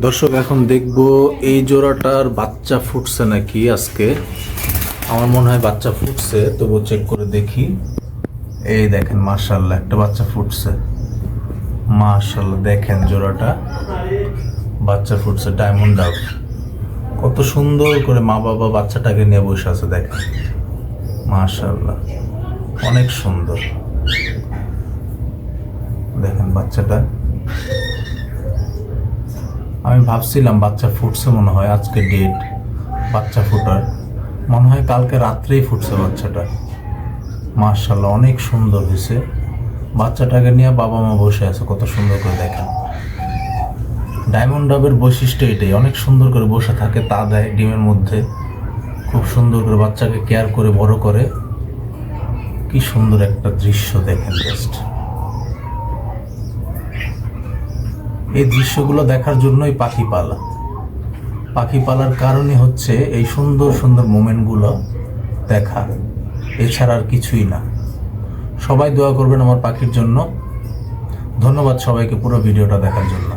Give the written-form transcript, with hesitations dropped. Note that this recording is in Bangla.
দর্শক এখন দেখব এই জোড়াটার বাচ্চা ফুটছে নাকি আজকে। আমার মনে হয় বাচ্চা ফুটছে, তবু চেক করে দেখি। এই দেখেন মাশাআল্লাহ একটা বাচ্চা ফুটছে। মাশাআল্লাহ দেখেন জোড়াটা বাচ্চা ফুটছে, ডায়মন্ড ডাব। কত সুন্দর করে মা বাবা বাচ্চাটাকে নিয়ে বসে আছে দেখেন। মাশাআল্লাহ অনেক সুন্দর। দেখেন বাচ্চাটা, আমি ভাবছিলাম বাচ্চা ফুটছে মনে হয়, আজকে ডেট বাচ্চা ফুটার, মনে হয় কালকে রাত্রেই ফুটছে বাচ্চাটা। মাশাআল্লাহ অনেক সুন্দর হয়েছে। বাচ্চাটাকে নিয়ে বাবা মা বসে আছে কত সুন্দর করে দেখেন। ডায়মন্ড ডাবের বৈশিষ্ট্য এটাই, অনেক সুন্দর করে বসে থাকে, তা দেয় ডিমের মধ্যে, খুব সুন্দর করে বাচ্চাকে কেয়ার করে বড় করে। কি সুন্দর একটা দৃশ্য দেখেন জাস্ট। এই দৃশ্যগুলো দেখার জন্যই পাখি পালা। পাখি পালার কারণই হচ্ছে এই সুন্দর সুন্দর মোমেন্টগুলো দেখা, এছাড়া আর কিছুই না। সবাই দোয়া করবেন আমার পাখির জন্য। ধন্যবাদ সবাইকে পুরো ভিডিওটা দেখার জন্য।